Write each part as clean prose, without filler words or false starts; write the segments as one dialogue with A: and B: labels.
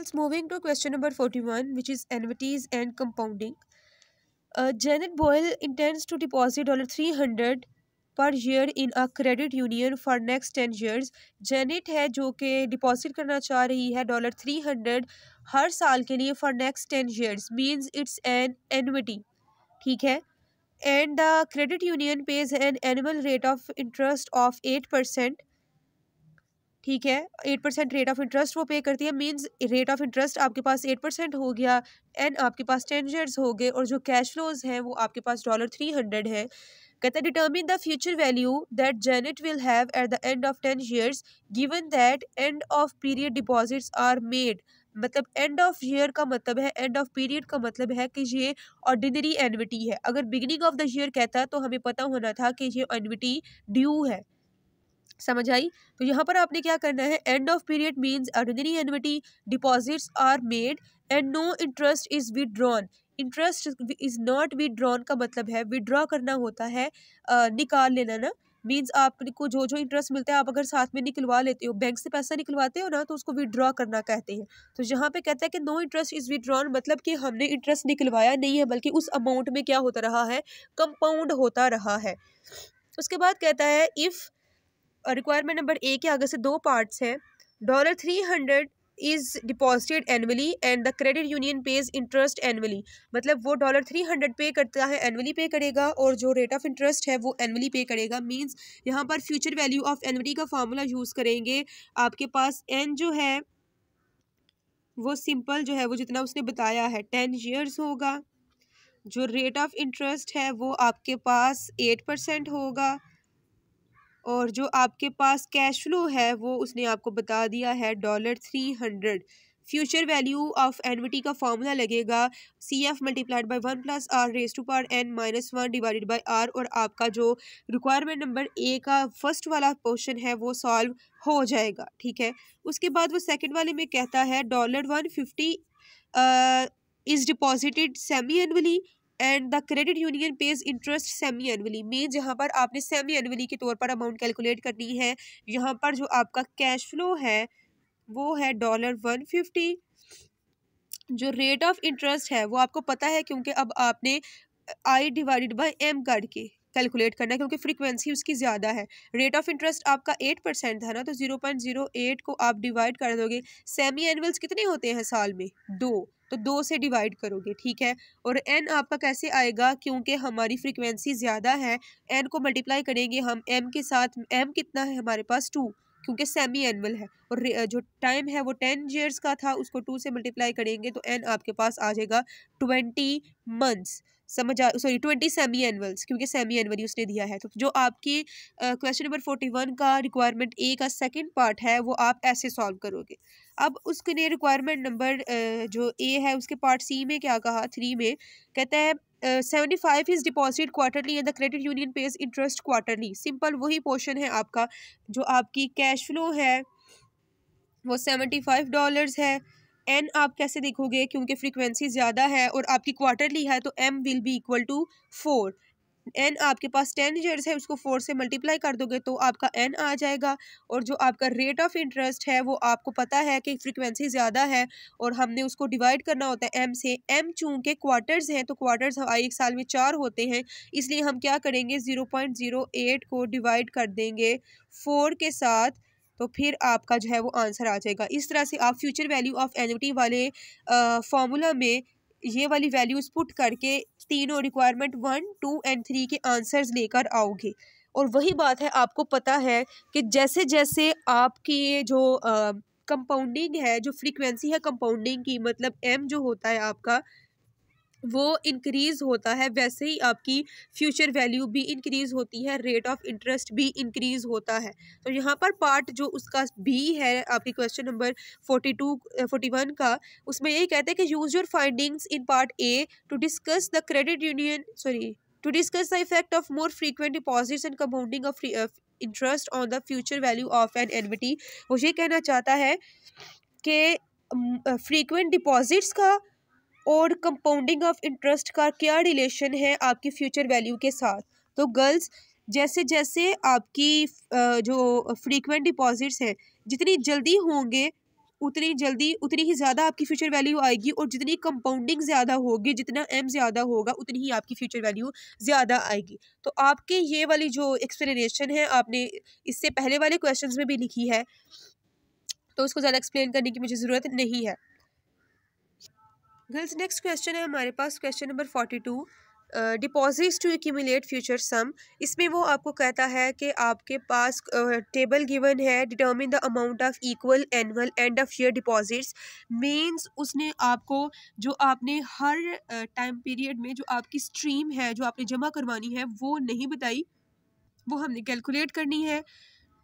A: girls, moving to question number 41, which is annuities and compounding. Janet Boyle intends to deposit $300 per year in a credit union for next 10 years. Janet है जो कि deposit करना चाह रही है $300 हर साल के लिए for next 10 years, means it's an annuity. ठीक है, and the credit union pays an annual rate of interest of 8%. ठीक है, 8% रेट ऑफ इंटरेस्ट वो पे करती है, मींस रेट ऑफ इंटरेस्ट आपके पास 8% हो गया एंड आपके पास 10 ईयर्स हो गए, और जो कैश फ्लोज हैं वो आपके पास $300 है। कहता है determine the future value that Janet will have at the end of 10 years given that end of period deposits are made. मतलब एंड ऑफ ईयर का मतलब है, एंड ऑफ पीरियड का मतलब है कि ये ऑर्डिनरी एन्युटी है। अगर बिगिनिंग ऑफ द ईयर कहता तो हमें पता होना था कि ये एन्युटी ड्यू है। समझ आई? तो यहाँ पर आपने क्या करना है, end of period means ordinary annuity, deposits are made and no interest is withdrawn. Interest is not withdrawn का मतलब है विदड्रॉ करना होता है, निकाल लेना ना। मींस आपको जो जो इंटरेस्ट मिलता है आप अगर साथ में निकलवा लेते हो, बैंक से पैसा निकलवाते हो ना, तो उसको विदड्रॉ करना कहते हैं। तो यहाँ पे कहता है कि नो इंटरेस्ट इज विदड्रॉन, मतलब कि हमने इंटरेस्ट निकलवाया नहीं है, बल्कि उस अमाउंट में क्या होता रहा है, कंपाउंड होता रहा है। उसके बाद कहता है इफ़ रिक्वायरमेंट नंबर ए के आगे से दो पार्ट्स हैं। $300 is deposited annually and the credit union page interest annually. मतलब वो $300 पे करता है, एनुअली पे करेगा, और जो रेट ऑफ इंटरेस्ट है वो एनुअली पे करेगा। मींस यहाँ पर फ्यूचर वैल्यू ऑफ एनुअली का फार्मूला यूज़ करेंगे। आपके पास एन जो है वो सिंपल जो है वो जितना उसने बताया है 10 ईयर्स होगा। जो रेट ऑफ इंटरेस्ट है वो आपके पास 8% होगा, और जो आपके पास कैश फ्लो है वो उसने आपको बता दिया है $300। फ्यूचर वैल्यू ऑफ एन्युटी का फॉर्मूला लगेगा CF multiplied by 1 + r⁻n-1 divided by r, और आपका जो रिक्वायरमेंट नंबर ए का फर्स्ट वाला पोर्शन है वो सॉल्व हो जाएगा। ठीक है, उसके बाद वो सेकंड वाले में कहता है $150 is deposited semi annually and the credit union page interest semi annually. Means यहाँ पर आपने सेमी एनुअली के तौर पर अमाउंट कैलकुलेट करनी है। यहाँ पर जो आपका कैश फ्लो है वो है $150। जो रेट ऑफ इंटरेस्ट है वो आपको पता है, क्योंकि अब आपने I डिवाइडेड बाई M करके कैलकुलेट करना है, क्योंकि फ्रीक्वेंसी उसकी ज़्यादा है। रेट ऑफ इंटरेस्ट आपका 8% था ना, तो 0.08 को आप डिवाइड कर दोगे। सेमी एनुअल्स कितने होते हैं साल में? 2, तो 2 से डिवाइड करोगे। ठीक है, और एन आपका कैसे आएगा, क्योंकि हमारी फ्रीक्वेंसी ज़्यादा है, एन को मल्टीप्लाई करेंगे हम एम के साथ। एम कितना है हमारे पास? 2, क्योंकि सेमी एनुअल है, और जो टाइम है वो 10 ईयर्स का था, उसको 2 से मल्टीप्लाई करेंगे तो एन आपके पास आ जाएगा 20 मंथ्स। समझ आ, सॉरी 20 सेमी एनुअल्स, क्योंकि सेमी एनुअली उसने दिया है। तो जो आपकी क्वेश्चन नंबर 41 का रिक्वायरमेंट ए का सेकंड पार्ट है वो आप ऐसे सॉल्व करोगे। अब उसके लिए रिक्वायरमेंट नंबर जो ए है उसके पार्ट सी में क्या कहा, 3 में कहता है 75 is deposit quarterly and the credit union page interest quarterly. Simple वही पोर्शन है आपका। जो आपकी कैश फ्लो है वो $75 है। एन आप कैसे देखोगे, क्योंकि फ्रीक्वेंसी ज़्यादा है और आपकी क्वार्टरली है, तो m will be equal to 4। N आपके पास 10 ईयर्स है, उसको 4 से मल्टीप्लाई कर दोगे तो आपका एन आ जाएगा। और जो आपका रेट ऑफ इंटरेस्ट है वो आपको पता है कि फ्रीक्वेंसी ज़्यादा है और हमने उसको डिवाइड करना होता है एम से। एम चूँकि क्वार्टर्स हैं, तो क्वार्टर्स एक साल में 4 होते हैं, इसलिए हम क्या करेंगे 0.08 को डिवाइड कर देंगे 4 के साथ, तो फिर आपका जो है वो आंसर आ जाएगा। इस तरह से आप फ्यूचर वैल्यू ऑफ एन्युटी वाले फार्मूला में ये वाली वैल्यूज़ पुट करके तीनों रिक्वायरमेंट 1, 2 एंड 3 के आंसर्स लेकर आओगे। और वही बात है, आपको पता है कि जैसे जैसे आपकी जो कंपाउंडिंग है, जो फ्रीक्वेंसी है कंपाउंडिंग की, मतलब एम जो होता है आपका वो इंक्रीज़ होता है, वैसे ही आपकी फ्यूचर वैल्यू भी इंक्रीज़ होती है, रेट ऑफ इंटरेस्ट भी इंक्रीज़ होता है। तो यहाँ पर पार्ट जो उसका बी है आपकी क्वेश्चन नंबर 41 का, उसमें यही कहते हैं कि use your findings in part a to discuss the credit union to discuss the effect of more frequent deposits and compounding of interest on the future value of an annuity. वो ये कहना चाहता है कि फ्रीक्वेंट डिपॉजिट्स का और compounding of interest का क्या रिलेशन है आपकी फ्यूचर वैल्यू के साथ। तो गर्ल्स, जैसे जैसे आपकी जो फ्रीक्वेंट डिपॉजिट्स हैं जितनी जल्दी होंगे उतनी जल्दी उतनी ही ज़्यादा आपकी फ्यूचर वैल्यू आएगी, और जितनी कंपाउंडिंग ज़्यादा होगी, जितना m ज़्यादा होगा, उतनी ही आपकी फ्यूचर वैल्यू ज़्यादा आएगी। तो आपके ये वाली जो एक्सप्लेनेशन है आपने इससे पहले वाले क्वेश्चंस में भी लिखी है, तो उसको ज़्यादा एक्सप्लेन करने की मुझे ज़रूरत नहीं है। गर्ल्स, नेक्स्ट क्वेश्चन है हमारे पास, question number 42, deposits to accumulate future sum. इसमें वो आपको कहता है कि आपके पास टेबल गिवन है, determine the amount of equal annual end of year deposits. Means उसने आपको जो आपने हर टाइम पीरियड में जो आपकी स्ट्रीम है जो आपने जमा करवानी है वो नहीं बताई, वो हमने कैलकुलेट करनी है।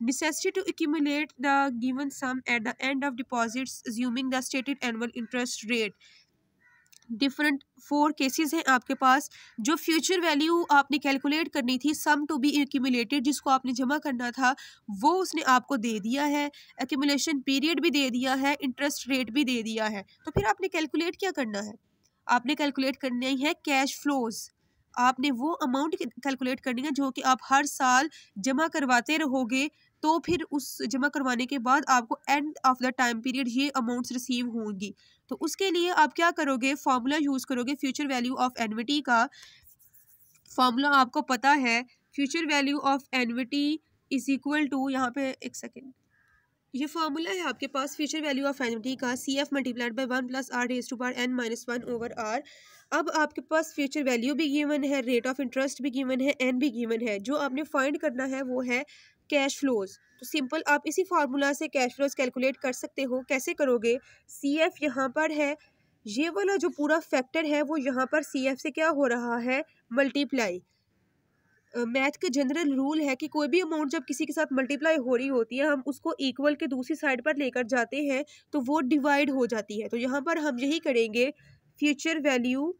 A: necessity to accumulate the given sum at the end of deposits assuming the stated annual interest rate। Different 4 cases हैं आपके पास। जो फ्यूचर वैल्यू आपने कैलकुलेट करनी थी, सम टू बी एक्यूमुलेटेड, जिसको आपने जमा करना था, वो उसने आपको दे दिया है, एक्यूमुलेशन पीरियड भी दे दिया है, इंटरेस्ट रेट भी दे दिया है। तो फिर आपने कैलकुलेट क्या करना है? आपने कैलकुलेट करनी है कैश फ्लोज। आपने वो अमाउंट कैलकुलेट करनी है जो कि आप हर साल जमा करवाते रहोगे, तो फिर उस जमा करवाने के बाद आपको end of the time period ये अमाउंट्स रिसीव होंगी। तो उसके लिए आप क्या करोगे? फॉर्मूला यूज़ करोगे फ्यूचर वैल्यू ऑफ एन्युटी का। फॉर्मूला आपको पता है, future value of annuity is equal to, यहाँ पे एक सेकेंड, ये फॉर्मूला है आपके पास फ्यूचर वैल्यू ऑफ एन्युटी का, C F multiplied by 1 plus r raise to power n minus 1 over r. अब आपके पास फ्यूचर वैल्यू भी गिवन है, रेट ऑफ इंटरेस्ट भी गिवन है, n भी गिवन है। जो आपने फाइंड करना है वो है कैश फ्लोज। तो सिंपल आप इसी फार्मूला से कैश फ्लोज कैलकुलेट कर सकते हो। कैसे करोगे? सी एफ यहाँ पर है, ये वाला जो पूरा फैक्टर है वो यहाँ पर सी एफ से क्या हो रहा है? मल्टीप्लाई। मैथ का जनरल रूल है कि कोई भी अमाउंट जब किसी के साथ मल्टीप्लाई हो रही होती है, हम उसको इक्वल के दूसरी साइड पर लेकर जाते हैं तो वो डिवाइड हो जाती है। तो यहाँ पर हम यही करेंगे, फ्यूचर वैल्यू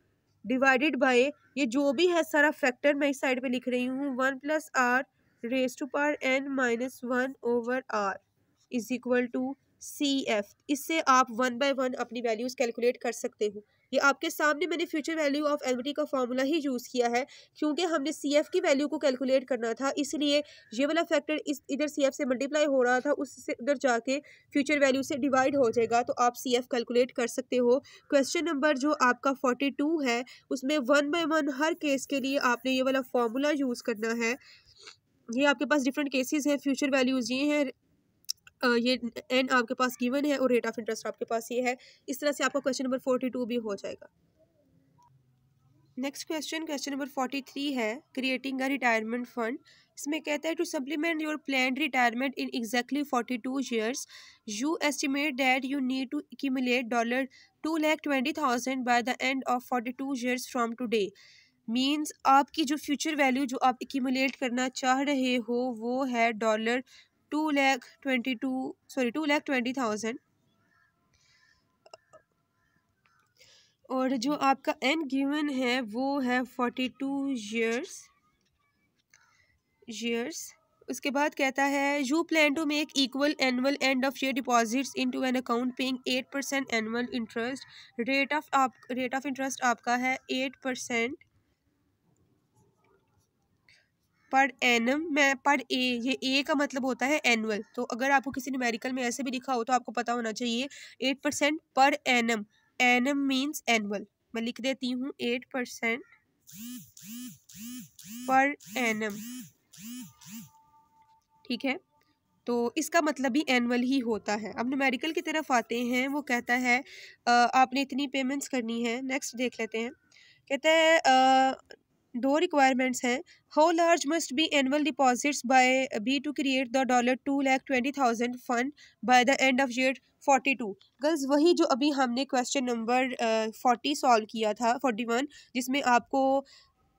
A: डिवाइडेड बाय ये जो भी है सारा फैक्टर मैं इस साइड पे लिख रही हूँ, 1 plus r raise to power n minus 1 over r is equal to C F. इससे आप 1 बाय 1 अपनी वैल्यूज़ कैलकुलेट कर सकते हो। ये आपके सामने मैंने फ्यूचर वैल्यू ऑफ एन्युटी का फॉर्मूला ही यूज़ किया है, क्योंकि हमने सी एफ की वैल्यू को कैलकुलेट करना था, इसलिए ये वाला फैक्टर इस इधर सी एफ से मल्टीप्लाई हो रहा था, उससे उधर जाके फ्यूचर वैल्यू से डिवाइड हो जाएगा। तो आप सी एफ कैलकुलेट कर सकते हो। क्वेश्चन नंबर जो आपका 42 है उसमें 1 बाय 1 हर केस के लिए आपने ये वाला फॉर्मूला यूज़ करना है। ये आपके पास डिफरेंट केसेस हैं, फ्यूचर वैल्यूज़ ये हैं, ये एन आपके पास गिवन है और रेट ऑफ इंटरेस्ट आपके पास ये है। इस तरह से आपका क्वेश्चन नंबर 42 भी हो जाएगा। नेक्स्ट क्वेश्चन, क्वेश्चन नंबर 43 है, क्रिएटिंग अ रिटायरमेंट फंड। इसमें कहता है to supplement your planned retirement in exactly 42 years you estimate that you need to accumulate $2,20,000 by the end of 42 years from today. Means आपकी जो future value जो आप accumulate करना चाह रहे हो वो है $2,20,000, और जो आपका एन गिवन है वो है 42 ईयर्स। उसके बाद कहता है you plan to make equal annual end of year deposits into an account paying 8% annual interest. Rate of interest आपका है 8% पर एनम। मैं पर ए, ये ए का मतलब होता है एनुअल, तो अगर आपको किसी न्यूमेरिकल में ऐसे भी लिखा हो तो आपको पता होना चाहिए 8% per annum. Annum means annual. मैं लिख देती हूँ 8% पर एनम, ठीक है। तो इसका मतलब भी एनुअल ही होता है। अब न्यूमेरिकल की तरफ आते हैं, वो कहता है आपने इतनी पेमेंट्स करनी है। नेक्स्ट देख लेते हैं, कहता है दो रिक्वायरमेंट्स हैं। How large must be annual deposits by be to create the $2,20,000 fund by the end of year 42। Girls, वही जो अभी हमने क्वेश्चन नंबर 40 सॉल्व किया था, 41 जिसमें आपको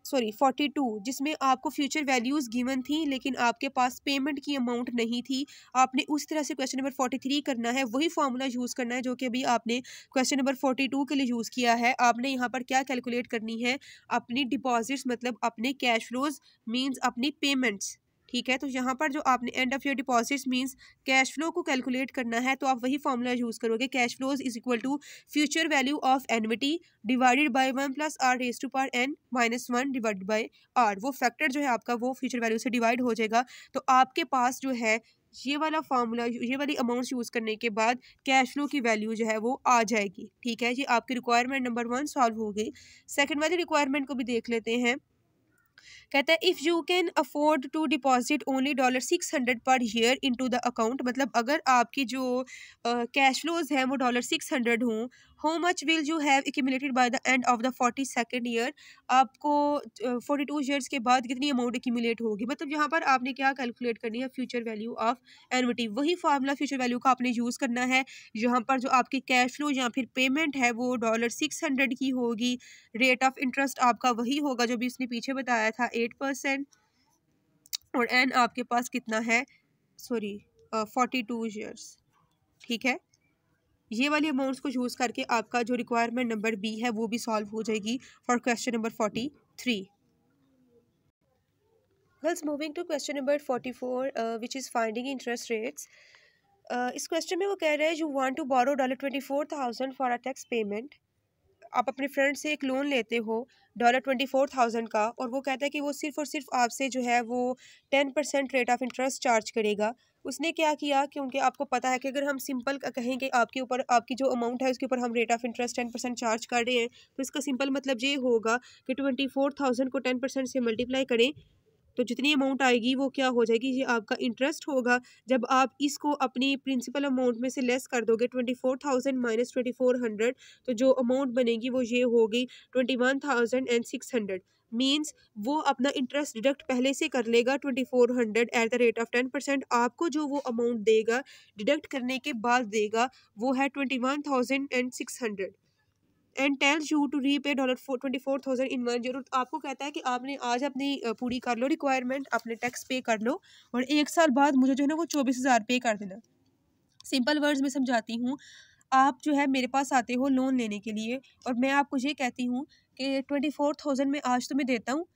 A: 42 जिसमें आपको फ्यूचर वैल्यूज़ गिवन थी लेकिन आपके पास पेमेंट की अमाउंट नहीं थी। आपने उस तरह से क्वेश्चन नंबर 43 करना है, वही फार्मूला यूज़ करना है जो कि अभी आपने क्वेश्चन नंबर 42 के लिए यूज़ किया है। आपने यहाँ पर क्या कैलकुलेट करनी है? अपनी डिपॉजिट्स मतलब अपने कैश फ्लोज मीन्स अपनी पेमेंट्स, ठीक है। तो यहाँ पर जो आपने end of year deposits means cash flow को कैलकुलेट करना है, तो आप वही फार्मूला यूज़ करोगे, cash flows is equal to future value of annuity divided by 1 plus r raise to power n minus 1 divided by r. वो factor जो है आपका वो फ्यूचर वैल्यू से डिवाइड हो जाएगा। तो आपके पास जो है ये वाला फार्मूला, ये वाली अमाउंट्स यूज़ करने के बाद कैश फ्लो की वैल्यू जो है वो आ जाएगी। ठीक है, ये आपकी रिक्वायरमेंट नंबर 1 सॉल्व हो गई। सेकंड वाली रिक्वायरमेंट को भी देख लेते हैं। कहता है if you can afford to deposit only $600 per year into the account, मतलब अगर आपकी जो कैश फ्लोज हैं वो $600 हों, how much will you have accumulated bye the end of the 42nd year, आपको 42 ईयर्स के बाद कितनी अमाउंट एक्यूमुलेट होगी। मतलब यहाँ पर आपने क्या कैलकुलेट करनी है, फ्यूचर वैल्यू ऑफ एन्युटी। वही फार्मूला फ्यूचर वैल्यू का आपने यूज़ करना है। यहाँ पर जो आपकी कैश फ्लो या फिर पेमेंट है वो $600 की होगी। रेट ऑफ इंटरेस्ट आपका वही होगा जो भी उसने पीछे बताया था, 8%। और एन आपके पास कितना है, सॉरी 42 ईयर्स। ठीक है, ये वाली अमाउंट्स को यूज़ करके आपका जो रिक्वायरमेंट नंबर बी है वो भी सॉल्व हो जाएगी for question number 43। Girls, moving to question number 44 which is finding interest rates. इस क्वेश्चन में वो कह रहे हैं you want to borrow $24,000 for a tax payment. आप अपने फ्रेंड से एक लोन लेते हो $24,000 का, और वो कहता है कि वो सिर्फ़ और सिर्फ आपसे जो है वो 10% रेट ऑफ इंटरेस्ट चार्ज करेगा। उसने क्या किया, क्योंकि आपको पता है कि अगर हम सिंपल कहें कि आपके ऊपर आपकी जो अमाउंट है उसके ऊपर हम रेट ऑफ इंटरेस्ट 10% चार्ज कर रहे हैं, तो इसका सिंपल मतलब ये होगा कि 24,000 को 10% से मल्टीप्लाई करें तो जितनी अमाउंट आएगी वो क्या हो जाएगी, ये आपका इंटरेस्ट होगा। जब आप इसको अपनी प्रिंसिपल अमाउंट में से लेस कर दोगे 24,000 माइनस 2400, तो जो अमाउंट बनेगी वो ये होगी 21,600। मीन्स वो अपना इंटरेस्ट डिडक्ट पहले से कर लेगा 2400 एट द रेट ऑफ 10%। आपको जो वो अमाउंट देगा डिडक्ट करने के बाद देगा वो है 21,600 and tells you to repay $24,000 in 1 year. आपको कहता है कि आपने आज अपनी पूरी कर लो रिक्वायरमेंट, अपने टैक्स पे कर लो, और 1 साल बाद मुझे जो है ना वो 24,000 पे कर देना। सिंपल वर्ड्स में समझाती हूँ। आप जो है मेरे पास आते हो लोन लेने के लिए, और मैं आपको ये कहती हूँ कि 24,000 में आज तुम्हें देता हूँ,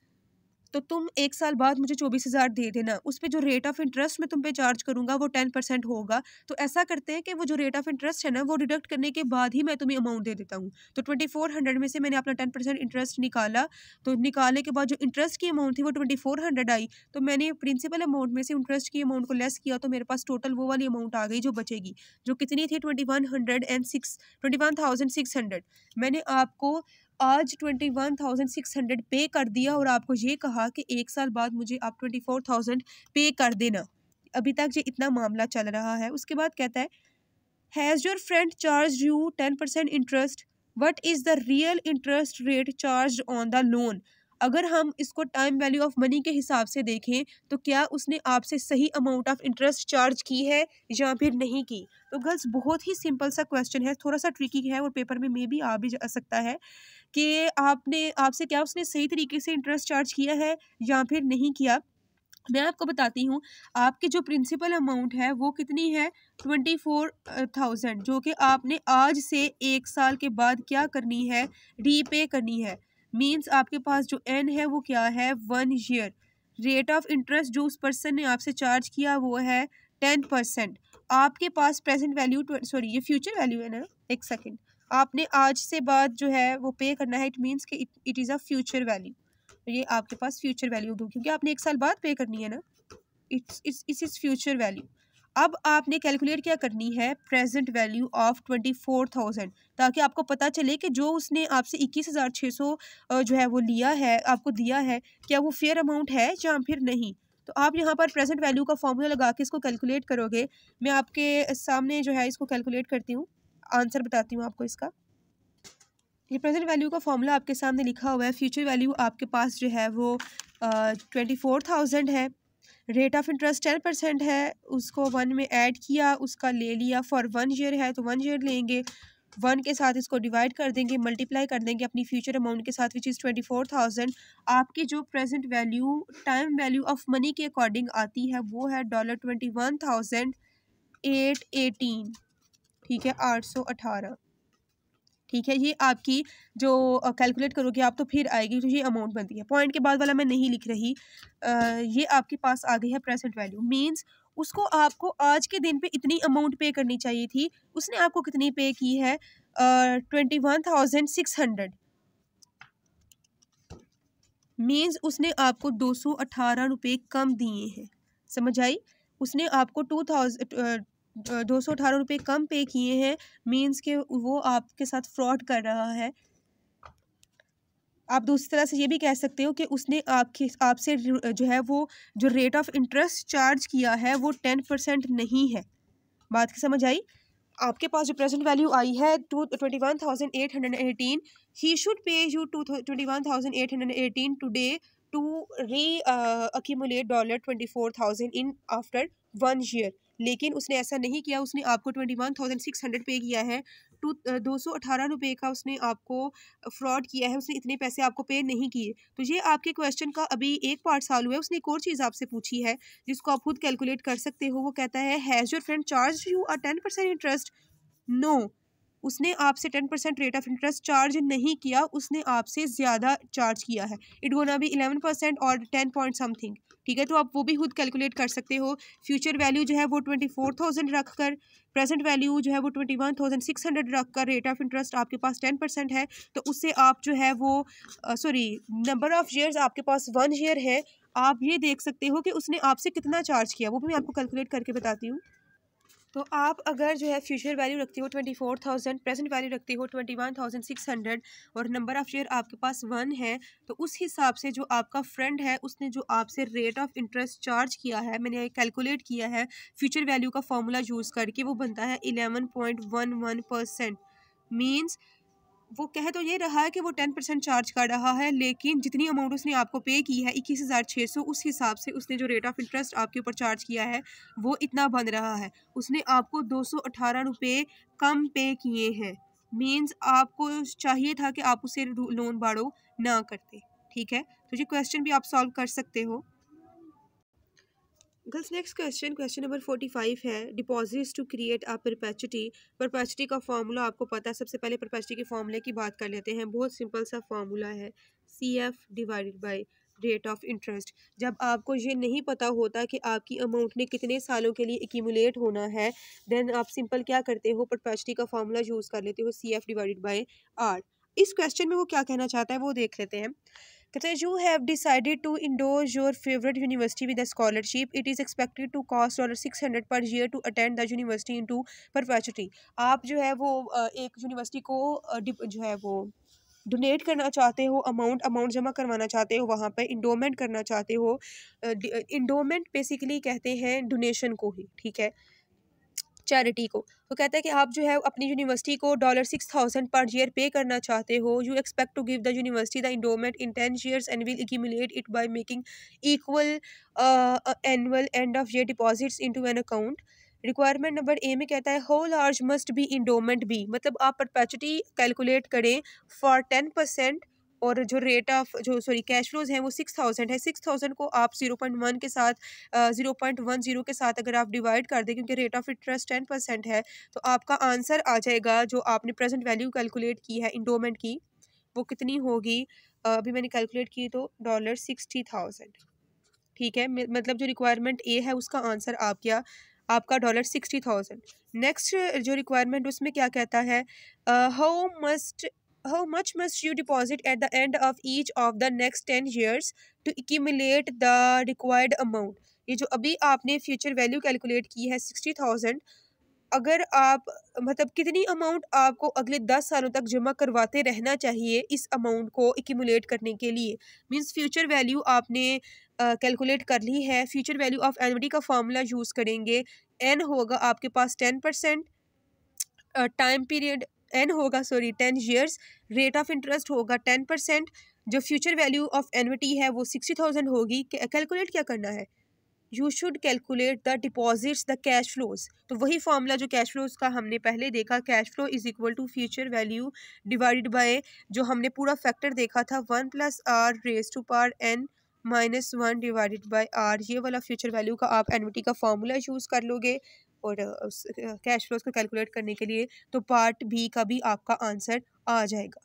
A: तो तुम 1 साल बाद मुझे 24,000 दे देना। उस पे जो रेट ऑफ़ इंटरेस्ट मैं तुम पे चार्ज करूँगा वो 10% होगा। तो ऐसा करते हैं कि वो जो रेट ऑफ़ इंटरेस्ट है ना वो डिडक्ट करने के बाद ही मैं तुम्हें अमाउंट दे देता हूँ। तो 2400 में से मैंने अपना 10% इंटरेस्ट निकाला, तो निकालने के बाद जो इंटरेस्ट की अमाउंट थी वो 2400 आई। तो मैंने प्रिंसिपल अमाउंट में से इंटरेस्ट की अमाउंट को लेस किया, तो मेरे पास टोटल वो वाली अमाउंट आ गई जो बचेगी, जो कितनी थी 21,600। मैंने आपको आज 21,600 पे कर दिया और आपको ये कहा कि 1 साल बाद मुझे आप 24,000 पे कर देना। अभी तक ये इतना मामला चल रहा है। उसके बाद कहता है has your friend charge you 10% interest, what is the real interest rate charge on the loan. अगर हम इसको टाइम वैल्यू ऑफ मनी के हिसाब से देखें तो क्या उसने आपसे सही अमाउंट ऑफ इंटरेस्ट चार्ज की है या फिर नहीं की। तो गर्ल्स, बहुत ही सिंपल सा क्वेश्चन है, थोड़ा सा ट्रिकी है और पेपर में मे भी आ भी जा सकता है कि आपसे क्या उसने सही तरीके से इंटरेस्ट चार्ज किया है या फिर नहीं किया। मैं आपको बताती हूँ, आपकी जो प्रिंसिपल अमाउंट है वो कितनी है 24,000, जो कि आपने आज से 1 साल के बाद क्या करनी है, रीपे करनी है। मींस आपके पास जो एन है वो क्या है 1 ईयर। रेट ऑफ इंटरेस्ट जो उस पर्सन ने आपसे चार्ज किया वो है 10%। आपके पास प्रेजेंट वैल्यू, सॉरी ये फ्यूचर वैल्यू है ना, एक सेकेंड, आपने आज से बाद जो है वो पे करना है। इट मीन्स कि it is a future value. ये आपके पास फ्यूचर वैल्यू होगी क्योंकि आपने 1 साल बाद पे करनी है ना। It's is future value. अब आपने कैलकुलेट क्या करनी है, प्रेजेंट वैल्यू ऑफ 24,000, ताकि आपको पता चले कि जो उसने आपसे 21,600 जो है वो लिया है, आपको दिया है, क्या वो फेयर अमाउंट है या फिर नहीं। तो आप यहाँ पर प्रेजेंट वैल्यू का फॉर्मूला लगा के इसको कैलकुलेट करोगे। मैं आपके सामने जो है इसको कैलकुलेट करती हूँ, आंसर बताती हूँ आपको इसका। ये प्रेजेंट वैल्यू का फॉर्मूला आपके सामने लिखा हुआ है। फ्यूचर वैल्यू आपके पास जो है वो 24,000 है। रेट ऑफ इंटरेस्ट 10% है, उसको 1 में ऐड किया, उसका ले लिया फॉर 1 ईयर है तो 1 ईयर लेंगे, 1 के साथ इसको डिवाइड कर देंगे, मल्टीप्लाई कर देंगे अपनी फ्यूचर अमाउंट के साथ विच इज़ 24,000। आपकी जो present value time value of money के अकॉर्डिंग आती है वो है $21,818। ठीक है, 818। ठीक है, ये आपकी जो कैलकुलेट करोगे आप तो फिर आएगी, तो ये अमाउंट बनती है। पॉइंट के बाद वाला मैं नहीं लिख रही। ये आपके पास आ गई है प्रेजेंट वैल्यू। मींस उसको आपको आज के दिन पे इतनी अमाउंट पे करनी चाहिए थी, उसने आपको कितनी पे की है 21,600। मींस उसने आपको 218 रुपये कम दिए हैं। समझ आई। उसने आपको 218 रुपये कम पे किए हैं, मीन्स के वो आपके साथ फ्रॉड कर रहा है। आप दूसरी तरह से ये भी कह सकते हो कि उसने आपसे जो है वो जो रेट ऑफ इंटरेस्ट चार्ज किया है वो 10% नहीं है। बात की समझ आई? आपके पास जो प्रेजेंट वैल्यू आई है 21,818, he should pay you 21,818 today to reaccumulate $24,000 in after 1 year, लेकिन उसने ऐसा नहीं किया। उसने आपको 21,600 पे किया है। 218 रुपये का उसने आपको फ्रॉड किया है, उसने इतने पैसे आपको पे नहीं किए। तो ये आपके क्वेश्चन का अभी एक पार्ट सॉल्व हुआ है। उसने एक और चीज़ आपसे पूछी है जिसको आप खुद कैलकुलेट कर सकते हो। वो कहता है has your friend charge you a 10% interest? No, उसने आपसे 10% रेट ऑफ इंटरेस्ट चार्ज नहीं किया, उसने आपसे ज़्यादा चार्ज किया है। इट गोना बी 11% और 10 पॉइंट समथिंग। ठीक है, तो आप वो भी खुद कैलकुलेट कर सकते हो। फ्यूचर वैल्यू जो है वो 24,000 रख कर, प्रेजेंट वैल्यू जो है वो 21,600 रख कर, रेट ऑफ इंटरेस्ट आपके पास 10% है, तो उससे आप जो है वो नंबर ऑफ़ ईयर्स आपके पास 1 ईयर है। आप ये देख सकते हो कि उसने आपसे कितना चार्ज किया, वो भी मैं आपको कैलकुलेट करके बताती हूँ। तो आप अगर जो है फ्यूचर वैल्यू रखते हो 24,000, प्रेजेंट वैल्यू रखते हो 21,600 और नंबर ऑफ़ शेयर आपके पास 1 है, तो उस हिसाब से जो आपका फ्रेंड है उसने जो आपसे रेट ऑफ इंटरेस्ट चार्ज किया है, मैंने कैलकुलेट किया है फ्यूचर वैल्यू का फॉर्मूला यूज़ करके, वो बनता है 11.11%। मीन्स वो कह तो ये रहा है कि वो 10% चार्ज कर रहा है, लेकिन जितनी अमाउंट उसने आपको पे की है 21,600, उस हिसाब से उसने जो रेट ऑफ इंटरेस्ट आपके ऊपर चार्ज किया है वो इतना बन रहा है। उसने आपको 218 रुपये कम पे किए हैं। मीन्स आपको चाहिए था कि आप उसे लोन बाड़ो ना करते। ठीक है, तो ये क्वेश्चन भी आप सॉल्व कर सकते हो। गर्ल्स, नेक्स्ट क्वेश्चन नंबर 45 है, deposits to create a perpetuity. Perpetuity का फॉर्मूला आपको पता है। सबसे पहले परपेचुटी के फॉर्मूले की बात कर लेते हैं। बहुत सिंपल सा फॉर्मूला है, CF divided by rate of interest. जब आपको ये नहीं पता होता कि आपकी अमाउंट ने कितने सालों के लिए एक्यूमुलेट होना है, देन आप सिंपल क्या करते हो, परपेचुटी का फॉर्मूला यूज़ कर लेते हो, CF डिवाइडेड बाय R। इस क्वेश्चन में वो क्या कहना चाहता है वो देख लेते हैं। कहते हैं you have decided to endorse your favourite university with a scholarship. It is expected to cost $600 per year to attend the university in to perpetuity. आप जो है वो एक यूनिवर्सिटी को जो है वो डोनेट करना चाहते हो, अमाउंट जमा करवाना चाहते हो, वहाँ पर इंडोमेंट करना चाहते हो। इंडोमेंट बेसिकली कहते हैं डोनेशन को ही, ठीक है, चैरिटी को। तो कहता है कि आप जो है अपनी यूनिवर्सिटी को $6,000 पर ईयर पे करना चाहते हो। You expect to give the university the endowment in 10 years and will accumulate it by making equal annual end of year deposits into an account. Requirement number a में कहता है how large must be endowment be, मतलब आप perpetuity calculate करें for 10%, और जो rate of cash flows हैं वो 6,000 है। 6,000 को आप 0.1 के साथ 0.10 के साथ अगर आप डिवाइड कर दें, क्योंकि रेट ऑफ इंटरेस्ट 10% है, तो आपका आंसर आ जाएगा जो आपने प्रेजेंट वैल्यू कैलकुलेट की है इंडोमेंट की, वो कितनी होगी। अभी मैंने कैलकुलेट की तो $60,000। ठीक है, मतलब जो रिक्वायरमेंट ए है उसका आंसर आप क्या, आपका $60,000। नेक्स्ट जो रिक्वायरमेंट उसमें क्या कहता है, how much must you deposit at the end of each of the next 10 years to accumulate the required amount. ये जो अभी आपने फ्यूचर वैल्यू कैलकुलेट की है 60,000, अगर आप मतलब कितनी अमाउंट आपको अगले 10 सालों तक जमा करवाते रहना चाहिए इस अमाउंट को एक्यूमुलेट करने के लिए। मींस फ्यूचर वैल्यू आपने कैलकुलेट कर ली है। फ्यूचर वैल्यू ऑफ एनुअलिटी का फॉर्मूला यूज़ करेंगे। एन होगा आपके पास 10%, टाइम पीरियड एन होगा 10 ईयर्स, रेट ऑफ इंटरेस्ट होगा 10%, जो फ्यूचर वैल्यू ऑफ एनुअलिटी है वो 60,000 होगी। कैलकुलेट क्या करना है, you should calculate the deposits the cash flows. तो वही फॉर्मूला जो कैश फ्लोज का हमने पहले देखा, cash flow is equal to future value divided by जो हमने पूरा फैक्टर देखा था 1 + r raise to power n -1 divided by r। ये वाला फ्यूचर वैल्यू का आप एनुअलिटी का फॉर्मूला यूज़ कर लोगे और कैश फ्लोज को कैलकुलेट करने के लिए, तो पार्ट बी का भी आपका आंसर आ जाएगा।